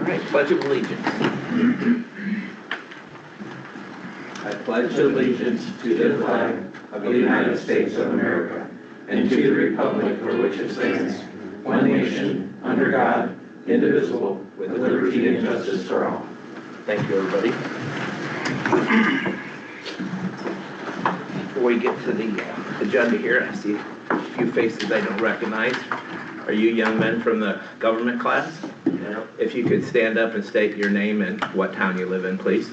right, Pledge of Allegiance. I pledge allegiance to the flag of the United States of America and to the republic for which it stands, one nation, under God, indivisible, with liberty and justice for all. Thank you, everybody. Before we get to the agenda here, I see a few faces I don't recognize. Are you young men from the government class? Yeah. If you could stand up and state your name and what town you live in, please.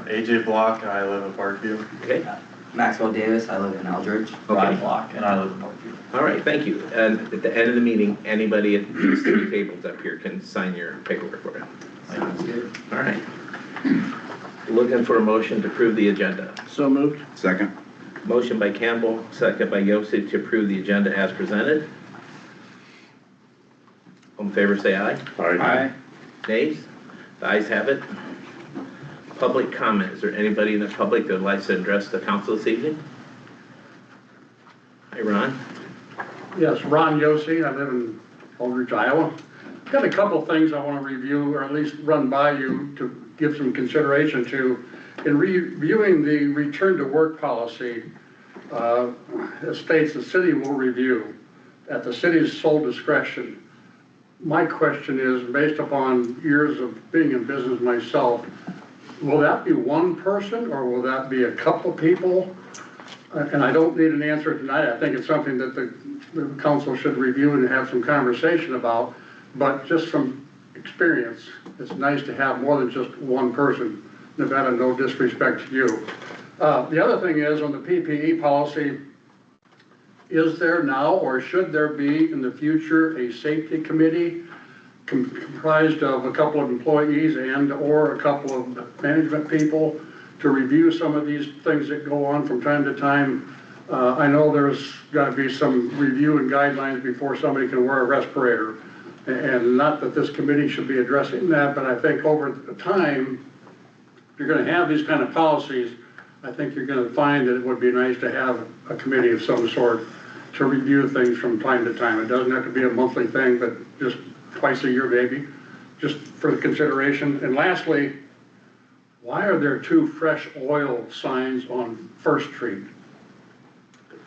AJ Block, I live in Parkview. Okay. Maxwell Davis, I live in Eldridge. Okay. Block, and I live in Parkview. All right, thank you. And at the end of the meeting, anybody at these three tables up here can sign your paperwork for you. Sounds good. All right. Looking for a motion to approve the agenda. So moved. Second. Motion by Campbell, second by Yossi to approve the agenda as presented. All in favor say aye. Aye. Nays? The ayes have it. Public comment. Is there anybody in the public that would like to address the council this evening? Hi, Ron. Yes, Ron Yossi, I live in Eldridge, Iowa. Got a couple things I want to review, or at least run by you to give some consideration to. In reviewing the return to work policy, it states the city will review at the city's sole discretion. My question is, based upon years of being in business myself, will that be one person or will that be a couple people? And I don't need an answer tonight. I think it's something that the council should review and have some conversation about. But just from experience, it's nice to have more than just one person. Nevada, no disrespect to you. The other thing is on the PPE policy, is there now or should there be in the future a safety committee comprised of a couple of employees and or a couple of management people to review some of these things that go on from time to time? I know there's got to be some review and guidelines before somebody can wear a respirator. And not that this committee should be addressing that, but I think over the time, if you're going to have these kind of policies, I think you're going to find that it would be nice to have a committee of some sort to review things from time to time. It doesn't have to be a monthly thing, but just twice a year maybe, just for the consideration. And lastly, why are there two fresh oil signs on First Street?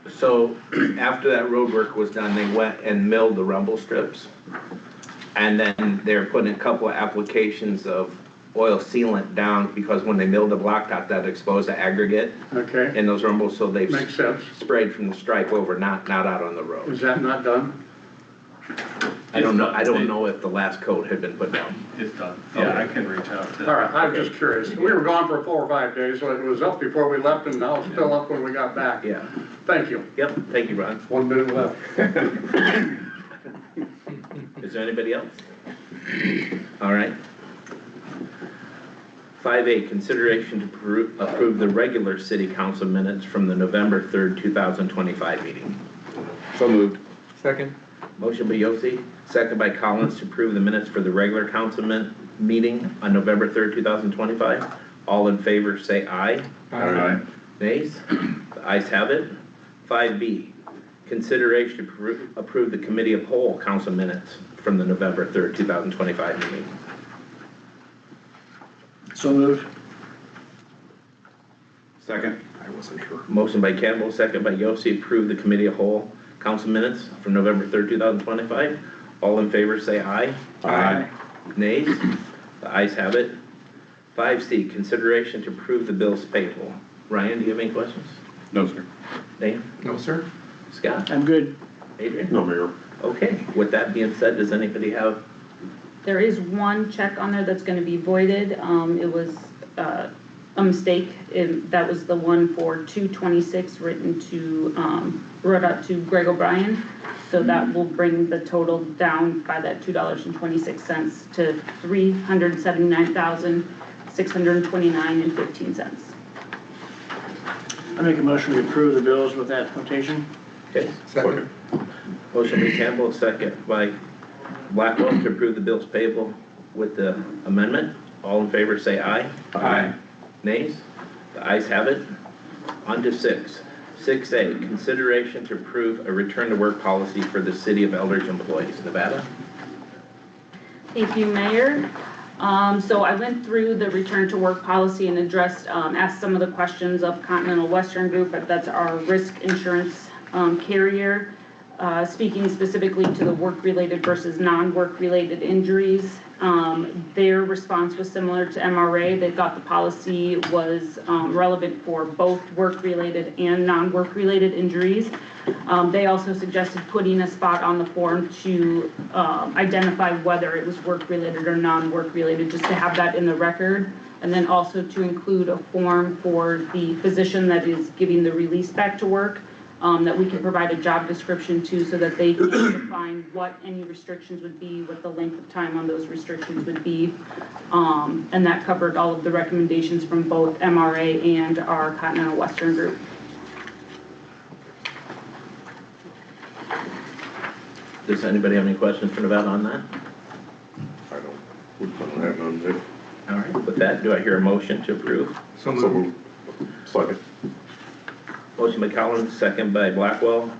So after that road work was done, they went and milled the rumble strips. And then they're putting a couple of applications of oil sealant down because when they milled the blacktop, that exposed the aggregate Okay, in those rumbles, so they've makes sense. sprayed from the stripe over, not out on the road. Is that not done? I don't know if the last coat had been put down. It's done. Yeah, I can reach out to. All right, I'm just curious. We were gone for 4 or 5 days, so it was up before we left and now it's still up when we got back. Yeah. Thank you. Yep, thank you, Ron. 1 minute left. Is there anybody else? All right. 5A, consideration to approve the regular city council minutes from the November 3rd, 2025 meeting. So moved. Second. Motion by Yossi, second by Collins to approve the minutes for the regular council meeting on November 3rd, 2025. All in favor say aye. Aye. Nays? The ayes have it. 5B, consideration to approve the committee of whole council minutes from the November 3rd, 2025 meeting. So moved. Second. I wasn't sure. Motion by Campbell, second by Yossi, approve the committee of whole council minutes from November 3rd, 2025. All in favor say aye. Aye. Nays? The ayes have it. 5C, consideration to approve the bills payable. Ryan, do you have any questions? No, sir. Dan? No, sir. Scott? I'm good. Adrian? No, Mayor. Okay, with that being said, does anybody have? There is one check on there that's gonna be voided. It was a mistake. That was the one for 226 wrote out to Greg O'Brien. So that will bring the total down by that $2.26 to $379,629.15. I make a motion to approve the bills with that notation. Okay. Second. Motion by Campbell, second by Blackwell to approve the bills payable with the amendment. All in favor say aye. Aye. Nays? The ayes have it. On to 6. 6A, consideration to approve a return to work policy for the city of Eldridge employees. Nevada? Thank you, Mayor. So I went through the return to work policy and addressed, asked some of the questions of Continental Western Group, but that's our risk insurance carrier. Speaking specifically to the work-related versus non-work-related injuries, their response was similar to MRA. They thought the policy was relevant for both work-related and non-work-related injuries. They also suggested putting a spot on the form to identify whether it was work-related or non-work-related, just to have that in the record. And then also to include a form for the physician that is giving the release back to work, that we can provide a job description to, so that they can define what any restrictions would be, what the length of time on those restrictions would be. And that covered all of the recommendations from both MRA and our Continental Western Group. Does anybody have any questions for Nevada on that? I don't have none there. All right, with that, do I hear a motion to approve? So moved. Second. Motion by Collins, second by Blackwell,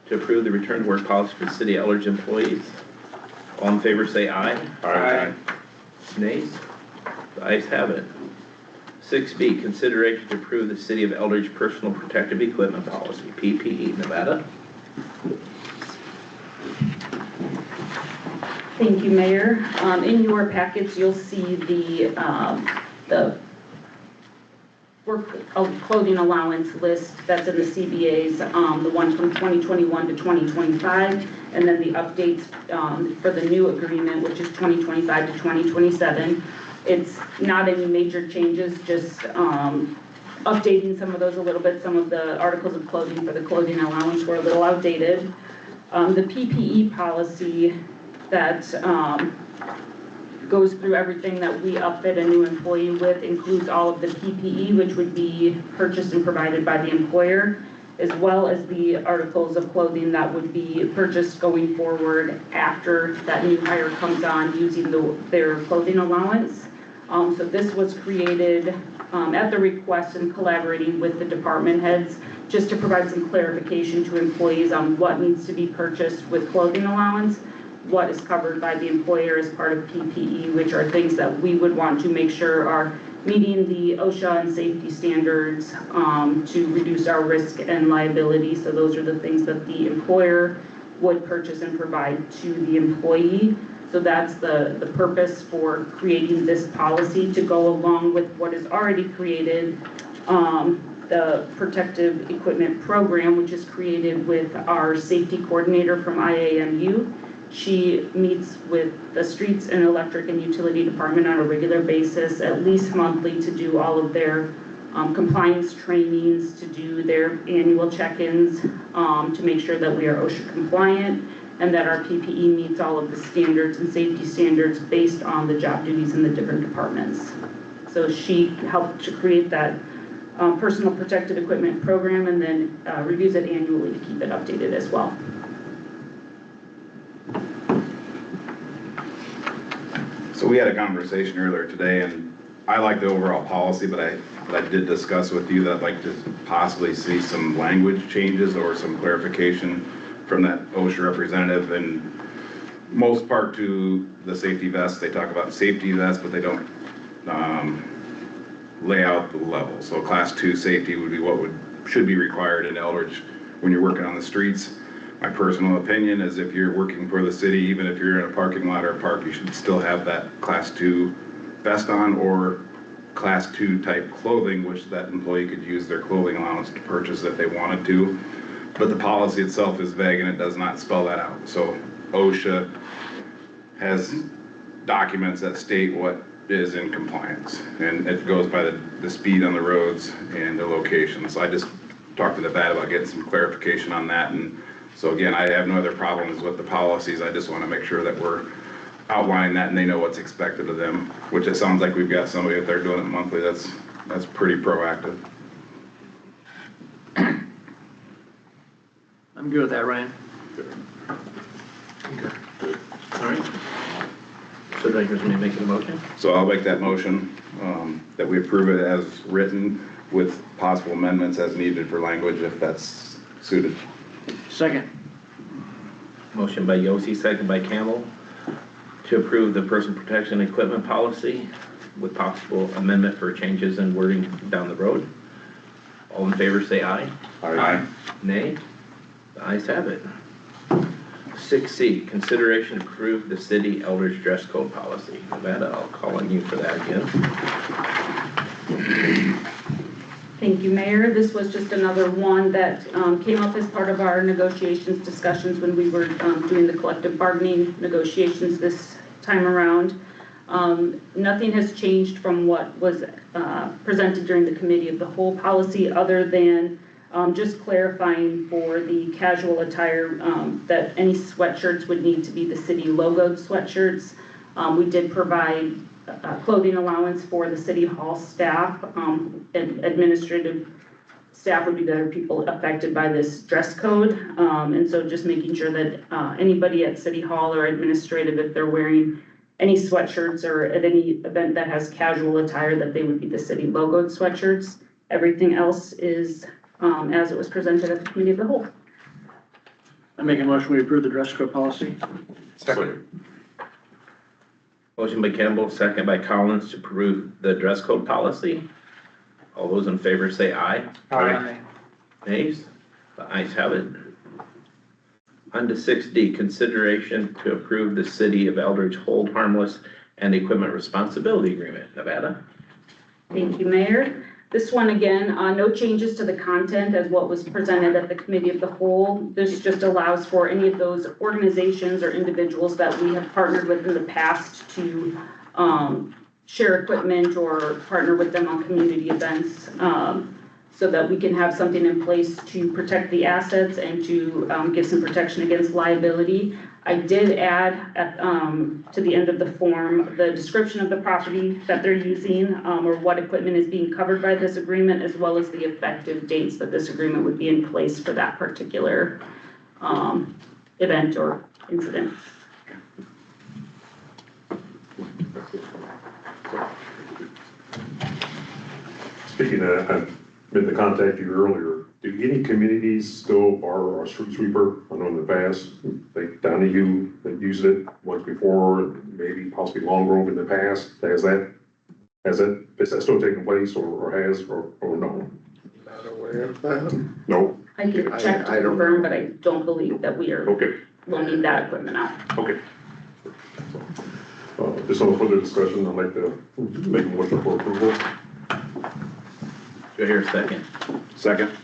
to approve the return to work policy for the city of Eldridge employees. All in favor say aye. Aye. Nays? The ayes have it. 6B, consideration to approve the city of Eldridge personal protective equipment policy, PPE. Nevada? Thank you, Mayor. In your packets, you'll see the work clothing allowance list that's in the CBAs, the ones from 2021 to 2025, and then the updates for the new agreement, which is 2025 to 2027. It's not any major changes, just updating some of those a little bit. Some of the articles of clothing for the clothing allowance were a little outdated. The PPE policy that goes through everything that we upfit a new employee with, includes all of the PPE, which would be purchased and provided by the employer, as well as the articles of clothing that would be purchased going forward after that new hire comes on using their clothing allowance. So this was created at the request and collaborating with the department heads, just to provide some clarification to employees on what needs to be purchased with clothing allowance, what is covered by the employer as part of PPE, which are things that we would want to make sure are meeting the OSHA and safety standards to reduce our risk and liability. So those are the things that the employer would purchase and provide to the employee. So that's the purpose for creating this policy, to go along with what is already created, the protective equipment program, which is created with our safety coordinator from IAMU. She meets with the streets and electric and utility department on a regular basis, at least monthly, to do all of their compliance trainings, to do their annual check-ins, to make sure that we are OSHA compliant and that our PPE meets all of the standards and safety standards based on the job duties in the different departments. So she helped to create that personal protective equipment program, and then reviews it annually to keep it updated as well. So we had a conversation earlier today, and I like the overall policy, but I did discuss with you that I'd like to possibly see some language changes or some clarification from that OSHA representative. And most part to the safety vests, they talk about safety vests, but they don't lay out the level. So class 2 safety would be what should be required in Eldridge when you're working on the streets. My personal opinion is if you're working for the city, even if you're in a parking lot or a park, you should still have that class 2 vest on, or class 2 type clothing, which that employee could use their clothing allowance to purchase if they wanted to. But the policy itself is vague and it does not spell that out. So OSHA has documents that state what is in compliance, and it goes by the speed on the roads and the location. So I just talked to the VAD about getting some clarification on that. And so again, I have no other problems with the policies. I just want to make sure that we're outlining that and they know what's expected of them, which it sounds like we've got somebody, if they're doing it monthly, that's pretty proactive. I'm good with that, Ryan. All right. So do I hear somebody making a motion? So I'll make that motion, that we approve it as written with possible amendments as needed for language if that's suited. Second. Motion by Yossi, second by Campbell. to approve the personal protection equipment policy with possible amendment for changes in wording down the road. All in favor say aye. Aye. Nay? The ayes have it. 6C, consideration to approve the city elders dress code policy. Nevada, I'll call on you for that again. Thank you, Mayor. This was just another one that came up as part of our negotiations discussions when we were doing the collective bargaining negotiations this time around. Nothing has changed from what was presented during the committee of the whole policy, other than just clarifying for the casual attire that any sweatshirts would need to be the city logoed sweatshirts. We did provide clothing allowance for the city hall staff, and administrative staff would be the other people affected by this dress code. And so just making sure that anybody at city hall or administrative, if they're wearing any sweatshirts or at any event that has casual attire, that they would be the city logoed sweatshirts. Everything else is as it was presented at the committee of the whole. I make a motion, we approve the dress code policy. Second. Motion by Campbell, second by Collins to approve the dress code policy. All those in favor say aye. Aye. Nays? The ayes have it. On to 6D, consideration to approve the City of Eldridge hold harmless and equipment responsibility agreement. Nevada? Thank you, Mayor. This one again, no changes to the content as what was presented at the committee of the whole. This just allows for any of those organizations or individuals that we have partnered with in the past to share equipment or partner with them on community events, so that we can have something in place to protect the assets and to give some protection against liability. I did add at, to the end of the form the description of the property that they're using, or what equipment is being covered by this agreement, as well as the effective dates that this agreement would be in place for that particular event or incident. Speaking of, I meant to contact you earlier. Do any communities still borrow a street sweeper? I know in the past, like Donahue, that used it once before, and maybe possibly Long Grove in the past. Is that still taking place or no? Not aware of that. No? I can check to I don't confirm, but I don't believe that we are Okay, loaning that equipment out. okay. Just on further discussion, I'd like to make a motion for approval. Do I hear a second? Second.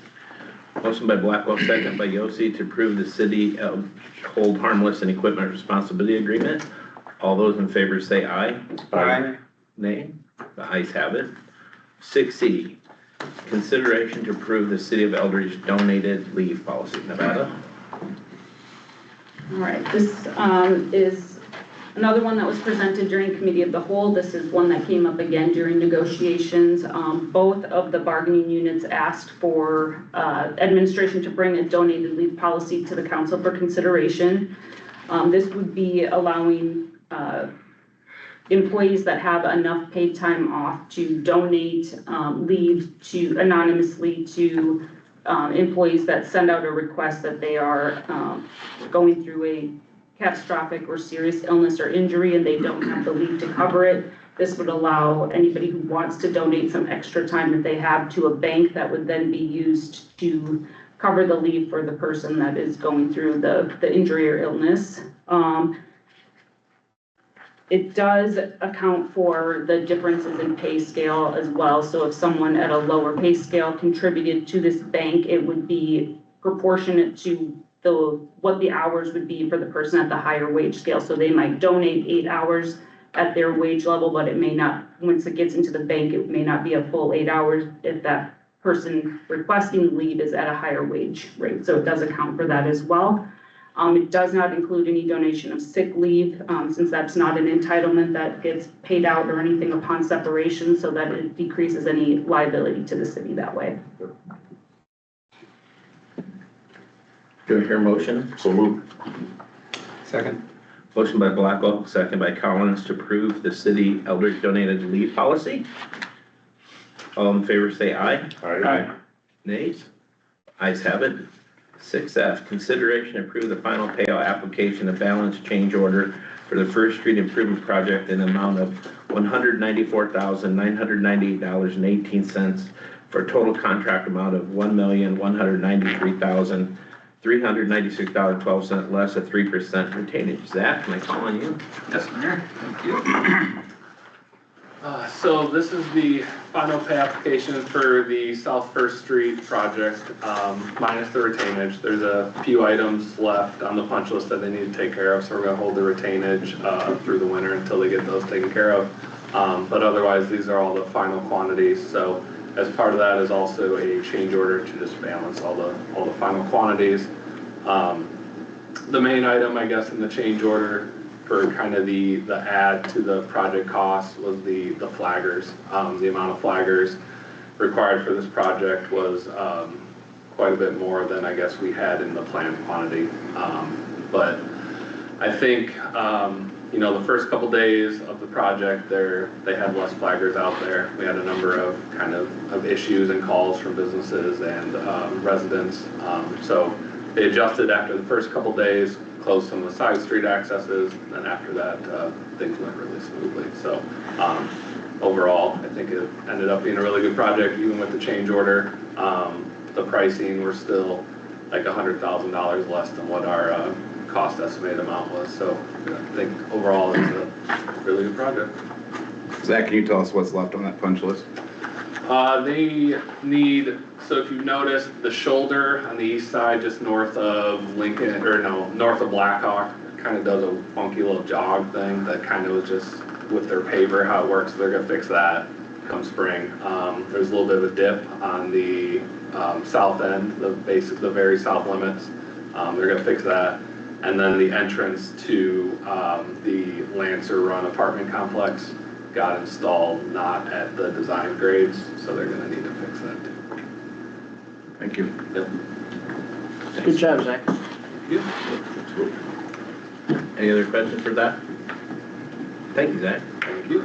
Motion by Blackwell, second by Yossi to approve the City of hold harmless and equipment responsibility agreement. All those in favor say aye. Aye. Nay? The ayes have it. 6C, consideration to approve the City of Eldridge donated leave policy. Nevada? All right, this is another one that was presented during committee of the whole. This is one that came up again during negotiations. Both of the bargaining units asked for administration to bring a donated leave policy to the council for consideration. This would be allowing employees that have enough paid time off to donate leave to anonymously to employees that send out a request that they are going through a catastrophic or serious illness or injury and they don't have the leave to cover it. This would allow anybody who wants to donate some extra time that they have to a bank that would then be used to cover the leave for the person that is going through the injury or illness. It does account for the differences in pay scale as well. So if someone at a lower pay scale contributed to this bank, it would be proportionate to what the hours would be for the person at the higher wage scale. So they might donate 8 hours at their wage level, but it may not, once it gets into the bank, it may not be a full 8 hours if that person requesting leave is at a higher wage rate. So it does account for that as well. It does not include any donation of sick leave, since that's not an entitlement that gets paid out or anything upon separation, so that it decreases any liability to the city that way. Do I hear a motion? So moved. Second. Motion by Blackwell, second by Collins to approve the City Eldridge donated leave policy. All in favor say aye. Aye. Nays? Ayes have it. 6F, consideration to approve the final payout application of balance change order for the First Street Improvement Project in the amount of $194,998.18 for a total contract amount of $1,193,396.12 less a 3% retainage. Zach, can I call on you? Yes, Mayor. Thank you. So this is the final pay application for the South First Street project, minus the retainage. There's a few items left on the punch list that they need to take care of, so we're gonna hold the retainage through the winter until they get those taken care of. But otherwise, these are all the final quantities. So as part of that is also a change order to just balance all the final quantities. The main item, I guess, in the change order for kind of the add to the project cost was the flaggers. The amount of flaggers required for this project was quite a bit more than I guess we had in the planned quantity. But I think, you know, the first couple days of the project they had less flaggers out there. We had a number of of issues and calls from businesses and residents. So they adjusted after the first couple days, closed some of the side street accesses, and then after that, things went really smoothly. So overall, I think it ended up being a really good project, even with the change order. The pricing were still like $100,000 less than what our cost estimated amount was. So I think overall it's a really good project. Zach, can you tell us what's left on that punch list? They need, so if you've noticed, the shoulder on the east side, just north of Lincoln, or no, north of Blackhawk, kind of does a funky little jog thing that kind of was just with their paver, how it works. So they're gonna fix that come spring. There's a little bit of a dip on the south end, the very south limits. They're gonna fix that. And then the entrance to the Lancer Run apartment complex got installed not at the design grades, so they're gonna need to fix that too. Thank you. Yep. Good job, Zach. Any other questions for that? Thank you, Zach. Thank you.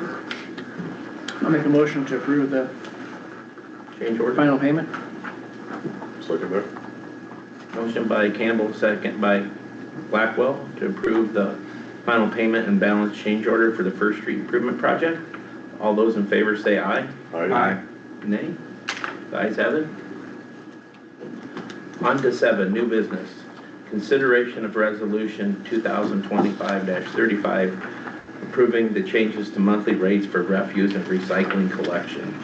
I'll make a motion to approve the Change order. final payment. Second there. Motion by Campbell, second by Blackwell to approve the final payment and balance change order for the First Street Improvement Project. All those in favor say aye. Aye. Nay. The ayes have it. On to 7, new business. Consideration of resolution 2025-35 approving the changes to monthly rates for refuse and recycling collection.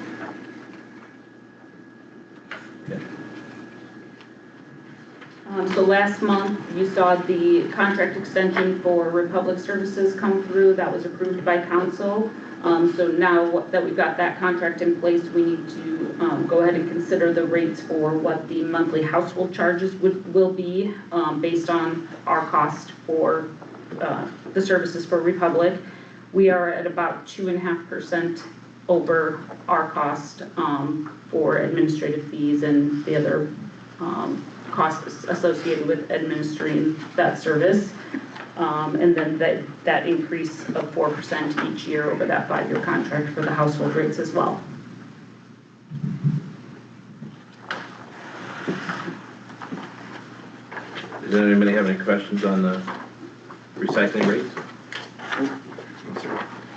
So last month, you saw the contract extension for Republic Services come through. That was approved by council. So now that we've got that contract in place, we need to go ahead and consider the rates for what the monthly household charges will be based on our cost for the services for Republic. We are at about 2.5% over our cost for administrative fees and the other costs associated with administering that service. And then that increase of 4% each year over that 5-year contract for the household rates as well. Does anybody have any questions on the recycling rates?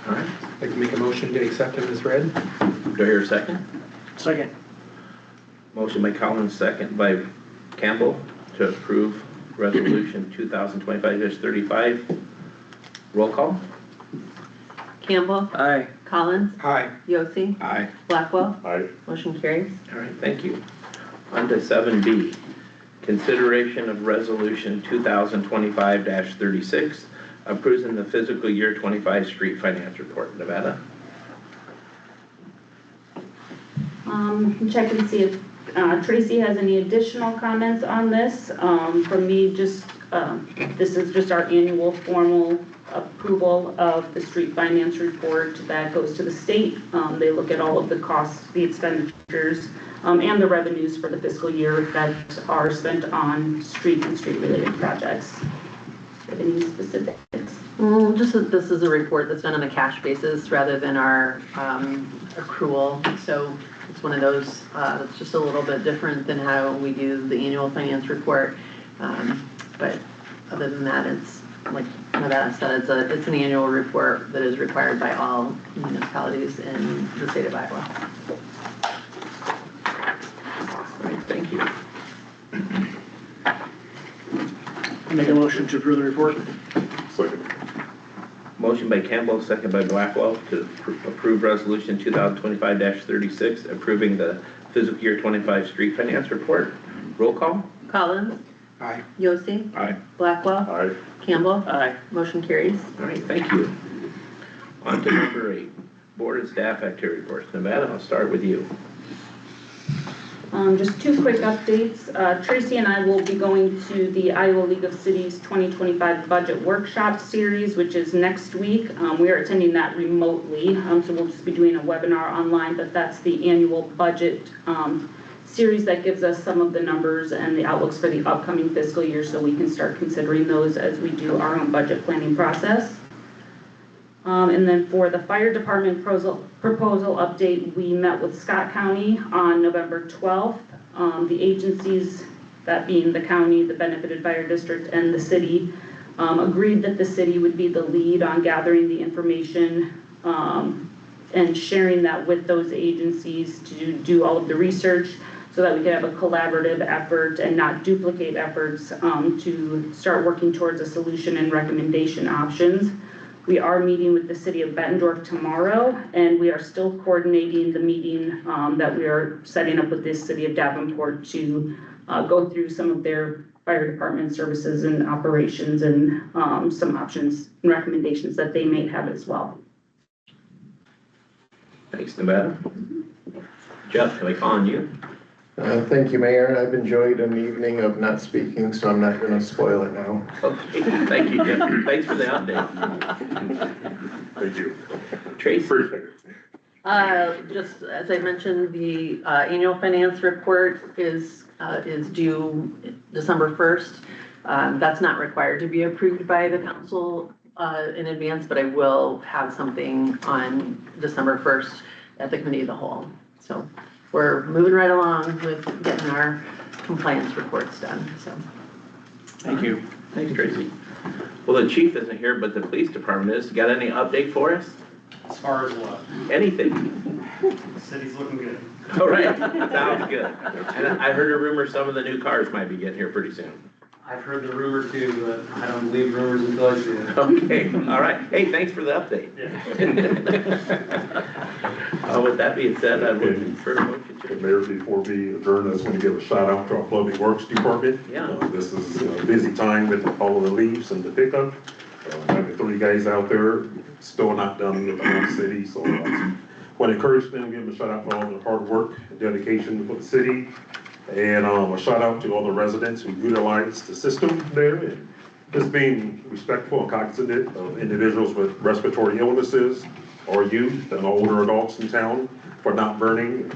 All right, I'd like to make a motion to accept them as read. do I hear a second? Second. Motion by Collins, second by Campbell to approve resolution 2025-35. Roll call? Campbell. Aye. Collins. Aye. Yossi. Aye. Blackwell. Aye. Motion carries. All right, thank you. On to 7B, consideration of resolution 2025-36, approving the fiscal year 25 street finance report. Nevada? Check and see if Tracy has any additional comments on this. For me, this is just our annual formal approval of the street finance report that goes to the state. They look at all of the costs, the expenditures, and the revenues for the fiscal year that are spent on street and street-related projects. Any specifics? Well, just that this is a report that's done on a cash basis rather than our accrual. So it's one of those that's just a little bit different than how we do the annual finance report. But other than that, it's, like Nevada said, it's an annual report that is required by all municipalities in the state of Iowa. All right, thank you. Make a motion to approve the report. Second. Motion by Campbell, second by Blackwell to approve resolution 2025-36, approving the fiscal year 25 street finance report. Roll call? Collins? Aye. Yossi? Aye. Blackwell? Aye. Campbell? Aye. Motion carries. All right, thank you. On to number 8, board and staff activity reports. Nevada, I'll start with you. Just two quick updates. Tracy and I will be going to the Iowa League of Cities 2025 Budget Workshop Series, which is next week. We are attending that remotely, so we'll just be doing a webinar online, but that's the annual budget series that gives us some of the numbers and the outlooks for the upcoming fiscal year, so we can start considering those as we do our own budget planning process. And then for the fire department proposal update, we met with Scott County on November 12th. The agencies, that being the county, the benefited fire district, and the city, agreed that the city would be the lead on gathering the information and sharing that with those agencies to do all of the research so that we could have a collaborative effort and not duplicate efforts to start working towards a solution and recommendation options. We are meeting with the city of Bettendorf tomorrow, and we are still coordinating the meeting that we are setting up with the city of Davenport to go through some of their fire department services and operations and some options and recommendations that they may have as well. Thanks, Nevada. Jeff, can I call on you? Thank you, Mayor. I've enjoyed an evening of not speaking, so I'm not gonna spoil it now. Okay, thank you, Jeff. Thanks for the update. Thank you. Tracy? Appreciate it. Just as I mentioned, the annual finance report is due December 1st. That's not required to be approved by the council in advance, but I will have something on December 1st at the committee of the whole. So we're moving right along with getting our compliance reports done, so. Thank you. Thanks, Tracy. Well, the chief isn't here, but the police department is. Got any update for us? As far as what? Anything? The city's looking good. All right, sounds good. And I heard a rumor some of the new cars might be getting here pretty soon. I've heard the rumor too, but I don't believe rumors until I see it. Okay, all right. Hey, thanks for the update. With that being said, I would prefer a motion to. Mayor, before we adjourn, I just want to give a shout out to our Public Works Department. Yeah. This is a busy time with all of the leaves and the pickup. Having 3 guys out there, still not done with the whole city, so I want to encourage them, give them a shout out for all their hard work and dedication for the city. And a shout out to all the residents who utilize the system there and just being respectful and cognizant of individuals with respiratory illnesses or youth and older adults in town for not burning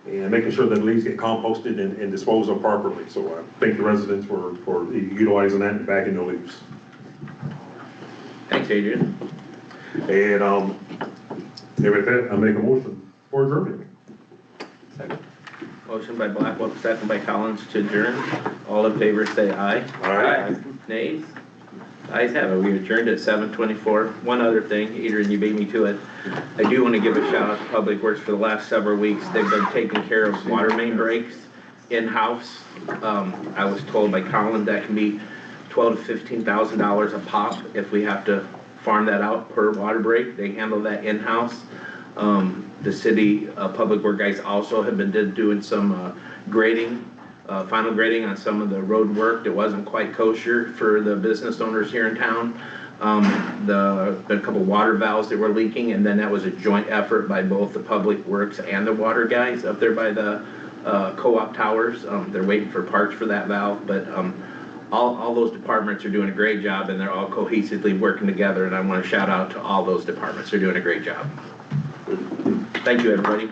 and making sure that leaves get composted and disposed of properly. So I thank the residents for utilizing that and bagging their leaves. Thanks, Adrian. And with that, I make a motion for adjournment. Second. Motion by Blackwell, second by Collins to adjourn. All in favor say aye. Aye. Nays? Ayes have it. We adjourned at 7:24. One other thing, Adrian, you beat me to it. I do want to give a shout out to Public Works for the last several weeks. They've been taking care of water main breaks in-house. I was told by Colin that can be $12,000 to $15,000 a pop if we have to farm that out per water break. They handle that in-house. The city public work guys also have been doing some grading, final grading on some of the road work that wasn't quite kosher for the business owners here in town. Been a couple water valves that were leaking, and then that was a joint effort by both the public works and the water guys up there by the co-op towers. They're waiting for parts for that valve, but all those departments are doing a great job, and they're all cohesively working together, and I want to shout out to all those departments. They're doing a great job. Thank you, everybody.